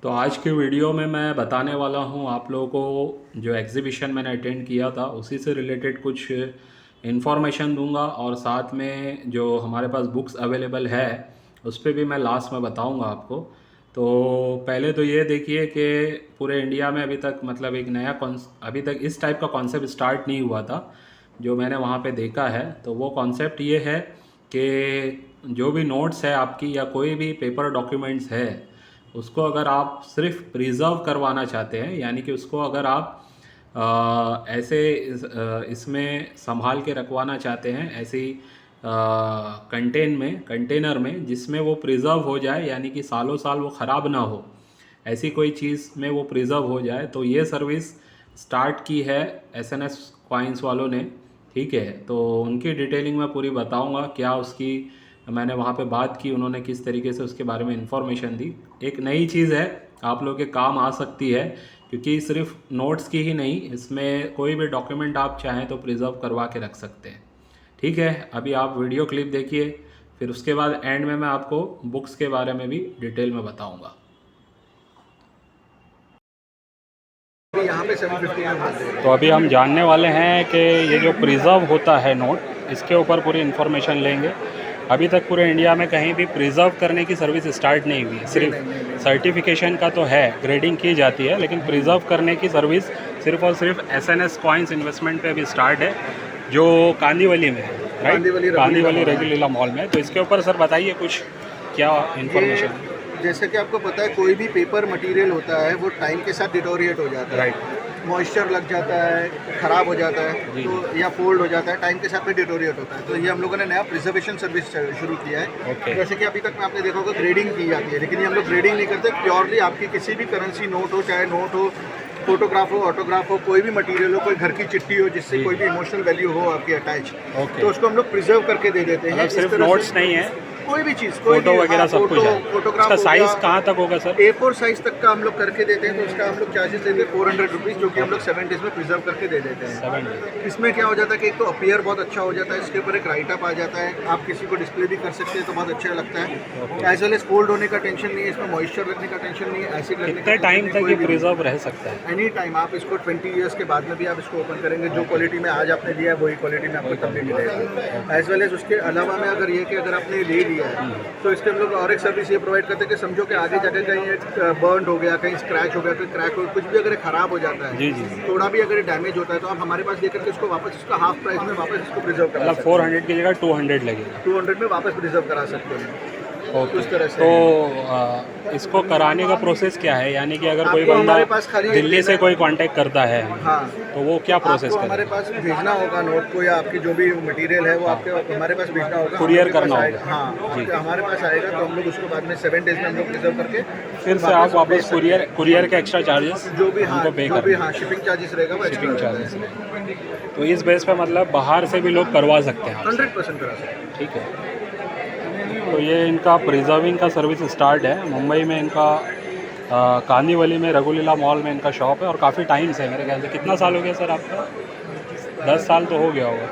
तो आज की वीडियो में मैं बताने वाला हूँ आप लोगों को जो एग्ज़िबिशन मैंने अटेंड किया था उसी से रिलेटेड कुछ इन्फॉर्मेशन दूंगा और साथ में जो हमारे पास बुक्स अवेलेबल है उस पर भी मैं लास्ट में बताऊंगा आपको। तो पहले तो ये देखिए कि पूरे इंडिया में अभी तक मतलब एक नया अभी तक इस टाइप का कॉन्सेप्ट स्टार्ट नहीं हुआ था जो मैंने वहाँ पे देखा है। तो वो कॉन्सेप्ट ये है कि जो भी नोट्स है आपकी या कोई भी पेपर डॉक्यूमेंट्स है उसको अगर आप सिर्फ प्रिजर्व करवाना चाहते हैं यानी कि उसको अगर आप ऐसे इसमें संभाल के रखवाना चाहते हैं ऐसी कंटेनर में जिसमें वो प्रिजर्व हो जाए यानी कि सालों साल वो ख़राब ना हो, ऐसी कोई चीज़ में वो प्रिजर्व हो जाए, तो ये सर्विस स्टार्ट की है एसएनएस कॉइन्स वालों ने। ठीक है, तो उनकी डिटेलिंग मैं पूरी बताऊंगा, क्या उसकी मैंने वहाँ पे बात की, उन्होंने किस तरीके से उसके बारे में इन्फॉर्मेशन दी। एक नई चीज़ है, आप लोग के काम आ सकती है, क्योंकि सिर्फ नोट्स की ही नहीं, इसमें कोई भी डॉक्यूमेंट आप चाहें तो प्रिजर्व करवा के रख सकते हैं। ठीक है, अभी आप वीडियो क्लिप देखिए, फिर उसके बाद एंड में मैं आपको बुक्स के बारे में भी डिटेल में बताऊंगा। यहाँ पे 750 में मिल रही है। तो अभी हम जानने वाले हैं कि ये जो प्रिजर्व होता है नोट, इसके ऊपर पूरी इन्फॉर्मेशन लेंगे। अभी तक पूरे इंडिया में कहीं भी प्रिजर्व करने की सर्विस स्टार्ट नहीं हुई है, सिर्फ सर्टिफिकेशन का तो है, ग्रेडिंग की जाती है, लेकिन प्रिजर्व करने की सर्विस सिर्फ और सिर्फ एसएनएस कॉइन्स इन्वेस्टमेंट पे अभी स्टार्ट है, जो कांदीवली में है, राइट, कांदीवली रंगलीला मॉल में। तो इसके ऊपर सर बताइए कुछ, क्या इन्फॉर्मेशन है। जैसे कि आपको पता है कोई भी पेपर मटेरियल होता है वो टाइम के साथ डिटोरिएट हो जाता है, राइट, मॉइस्चर लग जाता है, ख़राब हो जाता है तो या फोल्ड हो जाता है, टाइम के साथ में डिटोरिएट होता है। तो ये हम लोगों ने नया प्रिजर्वेशन सर्विस शुरू किया है। ओके, जैसे कि अभी तक में आपने देखा होगा ग्रेडिंग की जाती है, लेकिन ये हम लोग ग्रेडिंग नहीं करते, प्योरली आपकी किसी भी करेंसी नोट हो, चाहे नोट हो, फोटोग्राफ हो, ऑटोग्राफ हो, कोई भी मटेरियल हो, कोई घर की चिट्ठी हो जिससे कोई भी इमोशनल वैल्यू हो आपकी अटैच, ओके, तो उसको हम लोग प्रिजर्व करके दे देते हैं। मतलब सिर्फ नोट्स नहीं है, कोई भी चीज़, फोटो वगैरह सब कुछ है। फोटोग्राफ इसका हो साइज़ गया, कहाँ तक होगा सर? A4 साइज तक का हम लोग करके देते हैं, तो उसका हम लोग चार्जेस लेते हैं 400 रुपीज़, जो कि हम लोग 7 डेज में प्रिजर्व करके दे देते हैं। 7 डेज। इसमें क्या हो जाता है कि एक तो अपीयर बहुत अच्छा हो जाता है, इसके ऊपर एक राइट अप आ जाता है, आप किसी को डिस्प्ले भी कर सकते हैं तो बहुत अच्छा लगता है। एज वेल एज फोल्ड होने का टेंशन नहीं है, इसमें मॉइस्चर लगने का टेंशन नहीं है, एसिड लगने कितने का टाइम तक ये प्रिजर्व रह सकता है? Any time. आप इसको 20 ईयर्स के बाद में भी आप इसको ओपन करेंगे, जो क्वालिटी में आज आपने लिया है वही क्वालिटी में आपको तब भी मिलेगा। एज वेल एज उसके अलावा में अगर ये कि अगर आपने ले लिया है तो इसके हम लोग और एक सर्विस ये प्रोवाइड करते हैं कि समझो कि आगे जाकर कहीं बर्न हो गया, कहीं स्क्रैच हो गया, कहीं क्रैक हो, कुछ भी अगर खराब हो जाता है, जी जी, थोड़ा भी अगर डैमेज होता है, तो आप हमारे पास लेकर के उसको वापस उसका हाफ प्राइस में वापस इसको प्रिजर्व करा मतलब सकते हैं। 400 की जगह 200 लगेगा। 200 में वापस प्रिजर्व करा सकते हैं। ओके, उस तरह से तो इसको कराने का प्रोसेस क्या है, यानी कि अगर कोई आपको बंदा हमारे पास खाली दिल्ली से कोई कांटेक्ट करता है हाँ, तो वो क्या प्रोसेस आपको हमारे करेगा? पास भेजना होगा नोट को, या आपकी जो भी मटेरियल है वो आपके हमारे पास भेजना होगा, कुरियर हमारे पास करना आएगा। होगा। हाँ, जी। तो हमारे पास आएगा तो हम लोग उसको बाद में 7 डेज में हम लोग प्रिजर्व करके फिर से आप भेज वापस सकते हैं। कुरियर के एक्स्ट्रा चार्जेस जो भी हाँ, उनको पे जो भी करना, हाँ शिपिंग चार्जेस रहेगा वो शिपिंग एक्स्ट्रा चार्जेस रहेगा। रहेगा। तो इस बेस पे मतलब बाहर से भी लोग करवा सकते हैं आपसे। 100% करा सकते हैं। ठीक है, तो ये इनका प्रिजर्विंग का सर्विस स्टार्ट है मुंबई में, इनका कांदीवली में रघुलीला मॉल में इनका शॉप है, और काफ़ी टाइम से, मेरे ख्याल से कितना साल हो गया सर आपका? 10 साल तो हो गया होगा,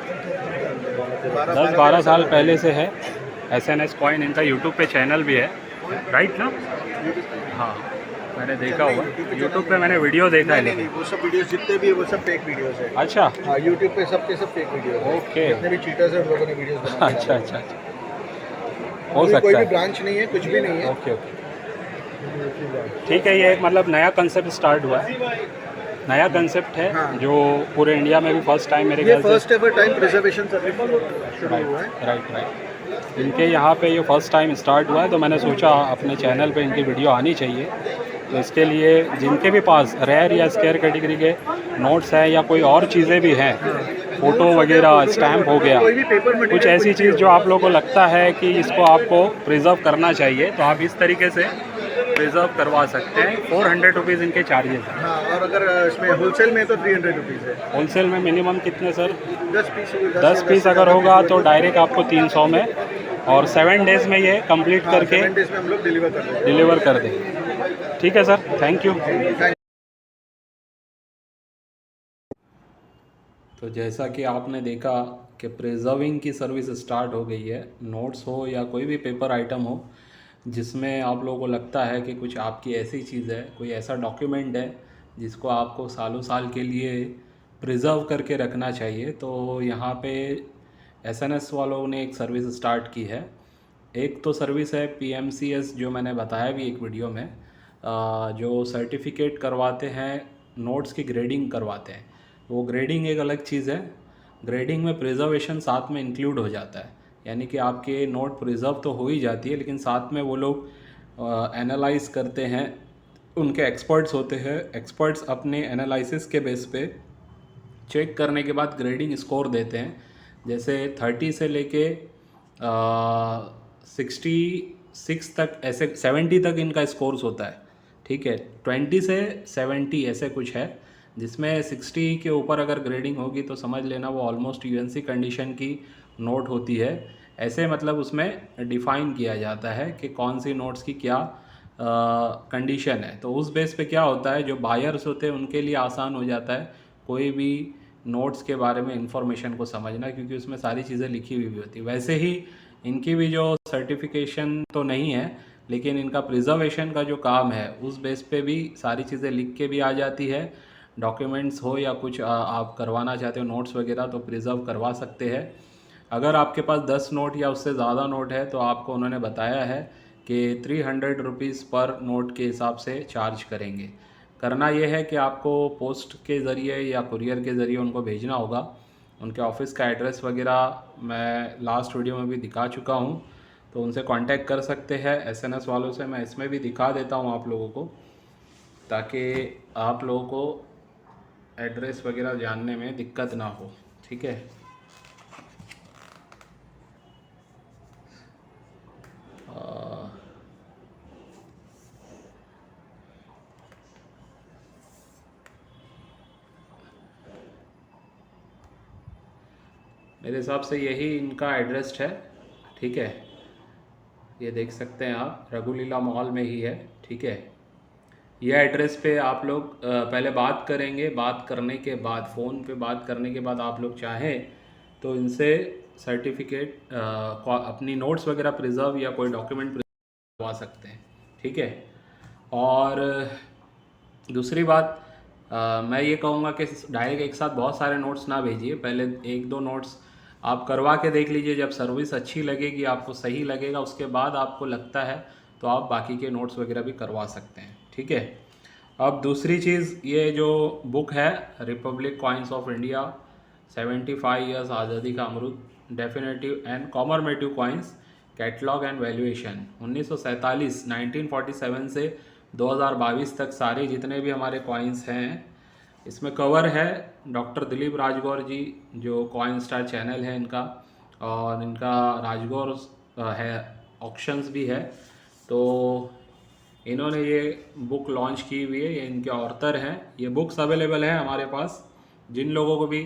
10-12 साल पहले से है। एसएनएस कॉइन इनका यूट्यूब पे चैनल भी है, राइट ना? हाँ, मैंने देखा हुआ यूट्यूब पे, मैंने वीडियो देखा है। नहीं, वो सब वीडियोस जितने भी है वो सब फेक वीडियोस है। अच्छा, हाँ, यूट्यूब पे सब के सब फेक वीडियोस है। ओके, जितने भी चीटर्स हैं उन लोगों ने वीडियोस बनाए हैं। अच्छा अच्छा अच्छा, हो कोई सकता भी है। ब्रांच नहीं है, कुछ भी नहीं है। ओके ओके, ठीक है, ये एक मतलब नया कंसेप्ट स्टार्ट हुआ है, नया कंसेप्ट है, हाँ। जो पूरे इंडिया में भी फर्स्ट टाइम मेरे ये ख्याल से। First ever time preservation service शुरू हुआ है। राइट राइट, इनके यहाँ पे ये फर्स्ट टाइम स्टार्ट हुआ है, तो मैंने सोचा अपने चैनल पे इनकी वीडियो आनी चाहिए। तो इसके लिए जिनके भी पास रेयर या स्केयर कैटेगरी के नोट्स हैं या कोई और चीज़ें भी हैं, फ़ोटो वगैरह, स्टैम्प हो गया, कोई भी पेपर कुछ मटेरियल ऐसी चीज़ जो आप लोगों को लगता है कि इसको आपको प्रिजर्व करना चाहिए, तो आप इस तरीके से प्रिजर्व करवा सकते हैं। 400 रुपीज़ इनके चार्जेस हैं। हाँ, और अगर इसमें होलसेल में तो 300 रुपीज़ है। होलसेल में मिनिमम कितने सर? 10 पीस 10 पीस अगर होगा तो डायरेक्ट आपको 300 में, और 7 डेज़ में ये कंप्लीट करके 7 डेज में हम लोग डिलीवर कर देंगे। डिलीवर कर देंगे। ठीक है सर, थैंक यू। तो जैसा कि आपने देखा कि प्रिजर्विंग की सर्विस स्टार्ट हो गई है, नोट्स हो या कोई भी पेपर आइटम हो, जिसमें आप लोगों को लगता है कि कुछ आपकी ऐसी चीज़ है, कोई ऐसा डॉक्यूमेंट है जिसको आपको सालों साल के लिए प्रिजर्व करके रखना चाहिए, तो यहाँ पे एसएनएस वालों ने एक सर्विस स्टार्ट की है। एक तो सर्विस है पीएमसीएस, जो मैंने बताया भी एक वीडियो में, जो सर्टिफिकेट करवाते हैं, नोट्स की ग्रेडिंग करवाते हैं। वो ग्रेडिंग एक अलग चीज़ है। ग्रेडिंग में प्रिजर्वेशन साथ में इंक्लूड हो जाता है, यानी कि आपके नोट प्रिजर्व तो हो ही जाती है, लेकिन साथ में वो लोग एनालाइज करते हैं, उनके एक्सपर्ट्स होते हैं। एक्सपर्ट्स अपने एनालिसिस के बेस पे चेक करने के बाद ग्रेडिंग स्कोर देते हैं। जैसे 30 से लेके 66 तक, ऐसे 70 तक इनका स्कोर्स होता है, ठीक है। 20 से 70 ऐसे कुछ है, जिसमें 60 के ऊपर अगर ग्रेडिंग होगी तो समझ लेना वो ऑलमोस्ट यूएनसी कंडीशन की नोट होती है। ऐसे मतलब उसमें डिफ़ाइन किया जाता है कि कौन सी नोट्स की क्या कंडीशन है। तो उस बेस पे क्या होता है, जो बायर्स होते हैं उनके लिए आसान हो जाता है कोई भी नोट्स के बारे में इंफॉर्मेशन को समझना, क्योंकि उसमें सारी चीज़ें लिखी हुई भी होती है। वैसे ही इनकी भी जो सर्टिफिकेशन तो नहीं है, लेकिन इनका प्रिजर्वेशन का जो काम है उस बेस पे भी सारी चीज़ें लिख के भी आ जाती है। डॉक्यूमेंट्स हो या कुछ आप करवाना चाहते हो नोट्स वगैरह, तो प्रिजर्व करवा सकते हैं। अगर आपके पास 10 नोट या उससे ज़्यादा नोट है तो आपको उन्होंने बताया है कि 300 रुपीज़ पर नोट के हिसाब से चार्ज करेंगे। करना यह है कि आपको पोस्ट के ज़रिए या कुरियर के ज़रिए उनको भेजना होगा। उनके ऑफिस का एड्रेस वगैरह मैं लास्ट वीडियो में भी दिखा चुका हूँ, तो उनसे कांटेक्ट कर सकते हैं। एसएनएस वालों से मैं इसमें भी दिखा देता हूँ आप लोगों को, ताकि आप लोगों को एड्रेस वगैरह जानने में दिक्कत ना हो, ठीक है। मेरे हिसाब से यही इनका एड्रेस है, ठीक है। ये देख सकते हैं आप, रघुलीला मॉल में ही है, ठीक है। यह एड्रेस पे आप लोग पहले बात करेंगे। बात करने के बाद, फ़ोन पे बात करने के बाद आप लोग चाहें तो इनसे सर्टिफिकेट अपनी नोट्स वगैरह प्रिजर्व या कोई डॉक्यूमेंट करवा सकते हैं, ठीक है। और दूसरी बात, मैं ये कहूँगा कि डायरेक्ट एक साथ बहुत सारे नोट्स ना भेजिए। पहले एक दो नोट्स आप करवा के देख लीजिए। जब सर्विस अच्छी लगेगी, आपको सही लगेगा, उसके बाद आपको लगता है तो आप बाकी के नोट्स वगैरह भी करवा सकते हैं, ठीक है। अब दूसरी चीज़, ये जो बुक है republic coins of India 75 years आज़ादी का अमृत, definitive and commemorative coins, catalogue and valuation, 1947 से 2022 तक सारे जितने भी हमारे कॉइन्स हैं, इसमें कवर है डॉक्टर दिलीप राजगौर जी, जो कॉइन स्टार चैनल है इनका, और इनका राजगौर है ऑक्शंस भी है। तो इन्होंने ये बुक लॉन्च की हुई है, ये इनके ऑथर हैं। ये बुक्स अवेलेबल है हमारे पास। जिन लोगों को भी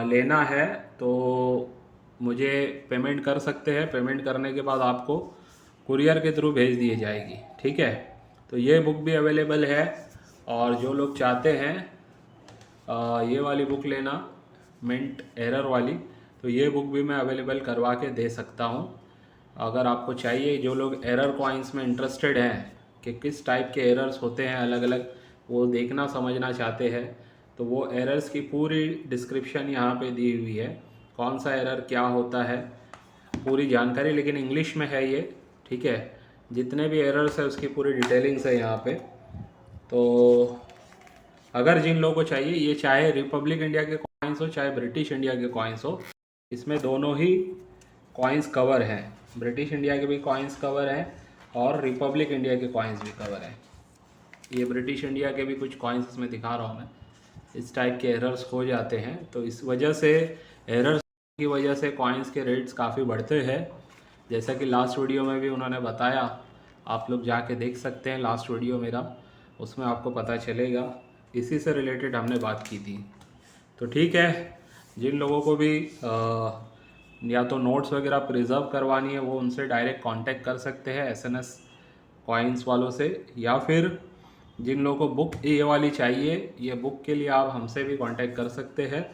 लेना है तो मुझे पेमेंट कर सकते हैं। पेमेंट करने के बाद आपको कुरियर के थ्रू भेज दी जाएगी, ठीक है। तो ये बुक भी अवेलेबल है, और जो लोग चाहते हैं ये वाली बुक लेना, मिंट एरर वाली, तो ये बुक भी मैं अवेलेबल करवा के दे सकता हूँ। अगर आपको चाहिए, जो लोग एरर कॉइन्स में इंटरेस्टेड हैं कि किस टाइप के एरर्स होते हैं अलग अलग, वो देखना समझना चाहते हैं, तो वो एरर्स की पूरी डिस्क्रिप्शन यहाँ पे दी हुई है। कौन सा एरर क्या होता है, पूरी जानकारी, लेकिन इंग्लिश में है ये, ठीक है। जितने भी एरर्स है उसकी पूरी डिटेलिंग्स है यहाँ पे। तो अगर जिन लोगों को चाहिए, ये चाहे रिपब्लिक इंडिया के कॉइन्स हो चाहे ब्रिटिश इंडिया के कॉइन्स हो, इसमें दोनों ही कॉइन्स कवर हैं। ब्रिटिश इंडिया के भी कॉइन्स कवर हैं और रिपब्लिक इंडिया के कॉइन्स भी कवर हैं। ये ब्रिटिश इंडिया के भी कुछ कॉइन्स इसमें दिखा रहा हूँ मैं। इस टाइप के एरर्स हो जाते हैं, तो इस वजह से, एरर्स की वजह से कॉइन्स के रेट्स काफ़ी बढ़ते हैं। जैसा कि लास्ट वीडियो में भी उन्होंने बताया, आप लोग जाके देख सकते हैं लास्ट वीडियो मेरा, उसमें आपको पता चलेगा। इसी से रिलेटेड हमने बात की थी। तो ठीक है, जिन लोगों को भी या तो नोट्स वगैरह प्रिजर्व करवानी है, वो उनसे डायरेक्ट कांटेक्ट कर सकते हैं एसएनएस कॉइन्स वालों से, या फिर जिन लोगों को बुक ये वाली चाहिए, ये बुक के लिए आप हमसे भी कांटेक्ट कर सकते हैं।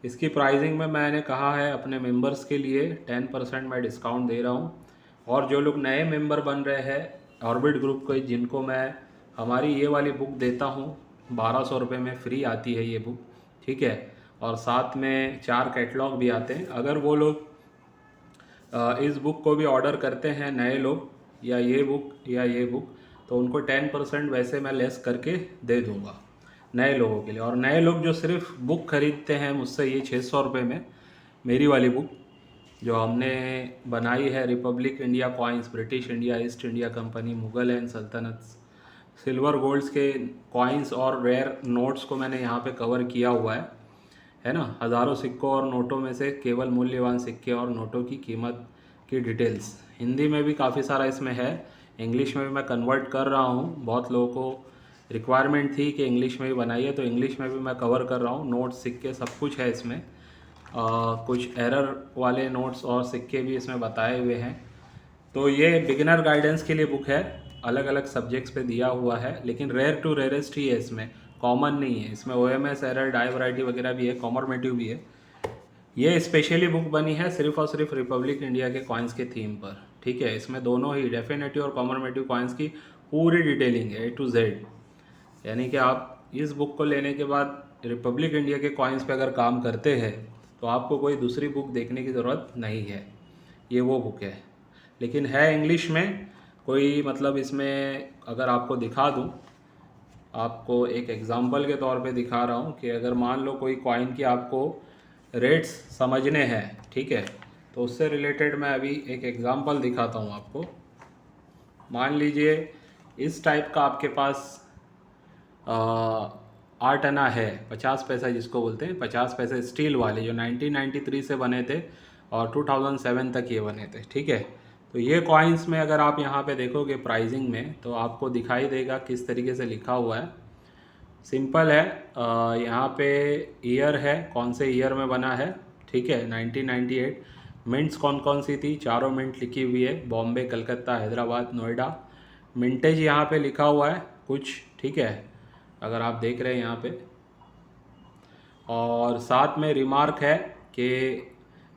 इसकी प्राइसिंग में मैंने कहा है अपने मेंबर्स के लिए 10% मैं डिस्काउंट दे रहा हूँ। और जो लोग नए मेंबर बन रहे हैं ऑर्बिट ग्रुप को, जिनको मैं हमारी ये वाली बुक देता हूँ 1200 रुपये में फ्री आती है ये बुक, ठीक है। और साथ में 4 कैटलॉग भी आते हैं। अगर वो लोग इस बुक को भी ऑर्डर करते हैं नए लोग, या ये बुक, तो उनको 10% वैसे मैं लेस करके दे दूँगा नए लोगों के लिए। और नए लोग जो सिर्फ बुक खरीदते हैं मुझसे ये 600 रुपये में, मेरी वाली बुक जो हमने बनाई है, Republic India coins, British India east India company, Mughal and सल्तनत, सिल्वर गोल्ड्स के कॉइन्स और रेयर नोट्स को मैंने यहाँ पे कवर किया हुआ है ना। हज़ारों सिक्कों और नोटों में से केवल मूल्यवान सिक्के और नोटों की कीमत की डिटेल्स। हिंदी में भी काफ़ी सारा इसमें है, इंग्लिश में भी मैं कन्वर्ट कर रहा हूँ। बहुत लोगों को रिक्वायरमेंट थी कि इंग्लिश में भी बनाइए, तो इंग्लिश में भी मैं कवर कर रहा हूँ। नोट्स, सिक्के, सब कुछ है इसमें। कुछ एरर वाले नोट्स और सिक्के भी इसमें बताए हुए हैं। तो ये बिगिनर गाइडेंस के लिए बुक है, अलग अलग सब्जेक्ट्स पे दिया हुआ है, लेकिन रेयर टू रेयरेस्ट ही है इसमें, कॉमन नहीं है इसमें। OMS एरर, डाई वैरायटी वगैरह भी है, कॉमरमेटिव भी है। ये स्पेशली बुक बनी है सिर्फ और सिर्फ रिपब्लिक इंडिया के कॉइन्स के थीम पर, ठीक है। इसमें दोनों ही डेफिनेटिव और कॉमरमेटिव कॉइन्स की पूरी डिटेलिंग है A to Z। यानी कि आप इस बुक को लेने के बाद रिपब्लिक इंडिया के कॉइन्स पे अगर काम करते हैं तो आपको कोई दूसरी बुक देखने की ज़रूरत नहीं है। ये वो बुक है, लेकिन है इंग्लिश में। कोई मतलब इसमें अगर आपको दिखा दूँ, आपको एक एग्ज़ाम्पल के तौर पे दिखा रहा हूँ कि अगर मान लो कोई कॉइन की आपको रेट्स समझने हैं, ठीक है, तो उससे रिलेटेड मैं अभी एक एग्ज़ाम्पल दिखाता हूँ आपको। मान लीजिए इस टाइप का आपके पास 8 आना है, 50 पैसा जिसको बोलते हैं, 50 पैसे स्टील वाले, जो 1993 से बने थे और 2007 तक ये बने थे, ठीक है। तो ये कॉइन्स में अगर आप यहाँ पे देखोगे प्राइसिंग में, तो आपको दिखाई देगा किस तरीके से लिखा हुआ है। सिंपल है, यहाँ पे ईयर है, कौन से ईयर में बना है, ठीक है, 1998। मिंट्स कौन कौन सी थी, चारों मिंट लिखी हुई है, बॉम्बे, कलकत्ता, हैदराबाद, नोएडा। मिंटेज यहाँ पे लिखा हुआ है कुछ, ठीक है, अगर आप देख रहे हैं यहाँ पे। और साथ में रिमार्क है कि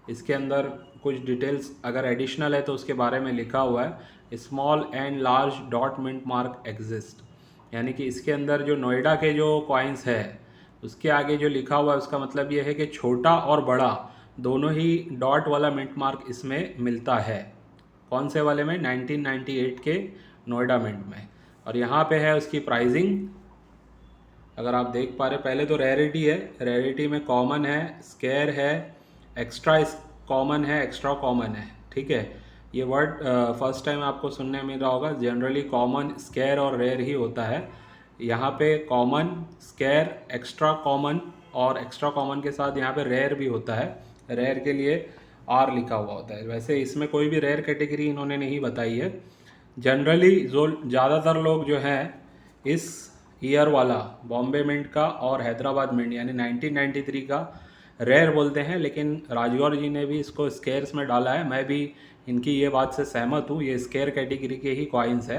इसके अंदर कुछ डिटेल्स अगर एडिशनल है तो उसके बारे में लिखा हुआ है, small and large dot mint mark exist. यानी कि इसके अंदर जो नोएडा के जो कॉइन्स है उसके आगे जो लिखा हुआ है उसका मतलब ये है कि छोटा और बड़ा दोनों ही डॉट वाला मिंट मार्क इसमें मिलता है। कौन से वाले में, 1998 के नोएडा मिंट में। और यहाँ पे है उसकी प्राइसिंग, अगर आप देख पा रहे, पहले तो रेयरिटी है, रेयरिटी में कॉमन है, स्केयर है, एक्स्ट्रा कॉमन है, एक्स्ट्रा कॉमन है, ठीक है। ये वर्ड फर्स्ट टाइम आपको सुनने मिल रहा होगा। जनरली कॉमन, स्केयर और रेयर ही होता है। यहाँ पे कॉमन, स्केयर, एक्स्ट्रा कॉमन, और एक्स्ट्रा कॉमन के साथ यहाँ पे रेयर भी होता है। रेयर के लिए R लिखा हुआ होता है। वैसे इसमें कोई भी रेयर कैटेगरी इन्होंने नहीं बताई है। जनरली जो ज़्यादातर लोग जो हैं इस ईयर वाला बॉम्बे मिंट का और हैदराबाद मिंट यानी 1993 का रेयर बोलते हैं, लेकिन राजगौर जी ने भी इसको स्केयर्स में डाला है। मैं भी इनकी ये बात से सहमत हूँ, ये स्केयर कैटेगरी के ही कॉइन्स है,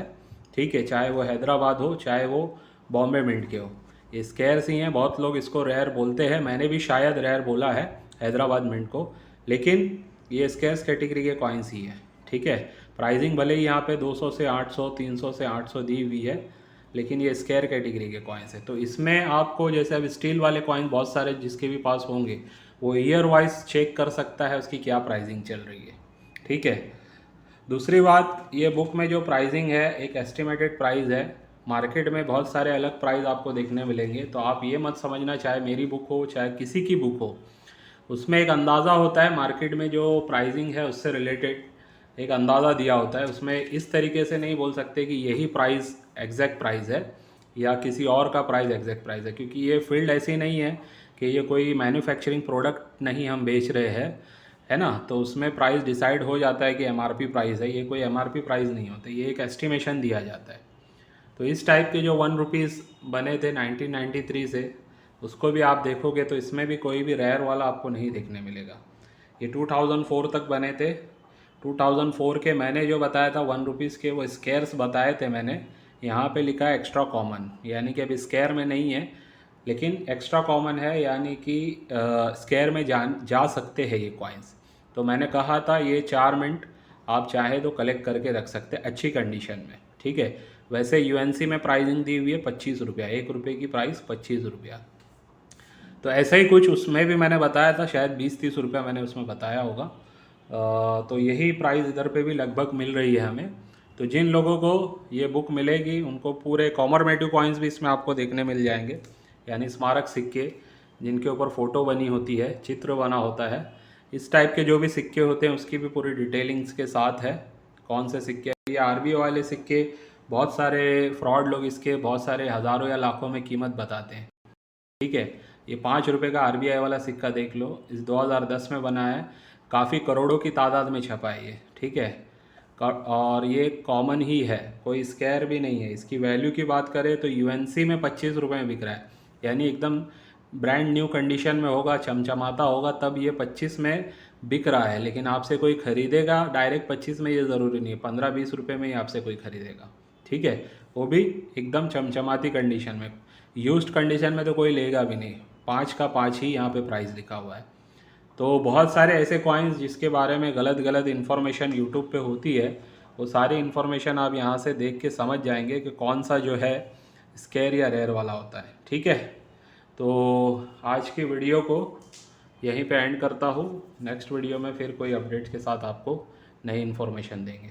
ठीक है, चाहे वो हैदराबाद हो चाहे वो बॉम्बे मिंट के हो, ये स्केयर्स ही हैं। बहुत लोग इसको रेयर बोलते हैं, मैंने भी शायद रेयर बोला है हैदराबाद मिंट को, लेकिन ये स्केयर्स कैटेगरी के कॉइन्स ही है, ठीक है। प्राइसिंग भले ही यहाँ पे 200 से 800, 300 से 800 दी हुई है, लेकिन ये स्केयर कैटेगरी के कॉइन्स है। तो इसमें आपको जैसे अब स्टील वाले कॉइन बहुत सारे जिसके भी पास होंगे, वो ईयर वाइज चेक कर सकता है उसकी क्या प्राइसिंग चल रही है, ठीक है। दूसरी बात, ये बुक में जो प्राइसिंग है एक एस्टिमेटेड प्राइस है। मार्केट में बहुत सारे अलग प्राइस आपको देखने मिलेंगे, तो आप ये मत समझना चाहे मेरी बुक हो चाहे किसी की बुक हो, उसमें एक अंदाज़ा होता है मार्केट में जो प्राइसिंग है उससे रिलेटेड एक अंदाज़ा दिया होता है। उसमें इस तरीके से नहीं बोल सकते कि यही प्राइस एग्जैक्ट प्राइस है या किसी और का प्राइस एग्जैक्ट प्राइस है, क्योंकि ये फील्ड ऐसी नहीं है कि ये कोई मैन्युफैक्चरिंग प्रोडक्ट नहीं हम बेच रहे हैं, है ना। तो उसमें प्राइस डिसाइड हो जाता है कि MRP प्राइस है, ये कोई MRP प्राइस नहीं होता, ये एक एस्टिमेशन दिया जाता है। तो इस टाइप के जो ₹1 बने थे 1993 से, उसको भी आप देखोगे तो इसमें भी कोई भी रेयर वाला आपको नहीं देखने मिलेगा। ये 2004 तक बने थे। 2004 के मैंने जो बताया था ₹1 के, वो स्केयर्स बताए थे मैंने। यहाँ पे लिखा है एक्स्ट्रा कॉमन, यानी कि अब स्केयर में नहीं है लेकिन एक्स्ट्रा कॉमन है, यानी कि स्केयर में जा सकते हैं ये कॉइन्स। तो मैंने कहा था ये 4 मिनट आप चाहे तो कलेक्ट करके रख सकते हैं अच्छी कंडीशन में, ठीक है। वैसे यूएनसी में प्राइसिंग दी हुई है 25 रुपया, 1 रुपये की प्राइस 25 रुपया। तो ऐसा ही कुछ उसमें भी मैंने बताया था, शायद 20-30 रुपया मैंने उसमें बताया होगा। तो यही प्राइस इधर पे भी लगभग मिल रही है हमें। तो जिन लोगों को ये बुक मिलेगी उनको पूरे कॉमरमेटिव कॉइन्स भी इसमें आपको देखने मिल जाएंगे, यानी स्मारक सिक्के जिनके ऊपर फ़ोटो बनी होती है, चित्र बना होता है, इस टाइप के जो भी सिक्के होते हैं उसकी भी पूरी डिटेलिंग्स के साथ है। कौन से सिक्के, ये आरबीआई वाले सिक्के बहुत सारे फ्रॉड लोग इसके बहुत सारे हज़ारों या लाखों में कीमत बताते हैं, ठीक है। ये 5 रुपये का आरबीआई वाला सिक्का देख लो, इस 2010 में बना है, काफ़ी करोड़ों की तादाद में छपा है ये, ठीक है। और ये कॉमन ही है, कोई स्कैर भी नहीं है। इसकी वैल्यू की बात करें तो यूएनसी में 25 रुपये में बिक रहा है, यानी एकदम ब्रांड न्यू कंडीशन में होगा, चमचमाता होगा, तब ये 25 में बिक रहा है। लेकिन आपसे कोई ख़रीदेगा डायरेक्ट 25 में, ये ज़रूरी नहीं है, 15-20 रुपये में ही आपसे कोई ख़रीदेगा, ठीक है। वो भी एकदम चमचमाती कंडीशन में, यूज्ड कंडीशन में तो कोई लेगा भी नहीं। 5 का 5 ही यहाँ पे प्राइस लिखा हुआ है। तो बहुत सारे ऐसे कॉइन्स जिसके बारे में गलत इन्फॉर्मेशन यूट्यूब पे होती है, वो सारी इन्फॉर्मेशन आप यहाँ से देख के समझ जाएंगे कि कौन सा जो है स्केयर या रेयर वाला होता है, ठीक है। तो आज की वीडियो को यहीं पे एंड करता हूँ। नेक्स्ट वीडियो में फिर कोई अपडेट के साथ आपको नई इन्फॉर्मेशन देंगे।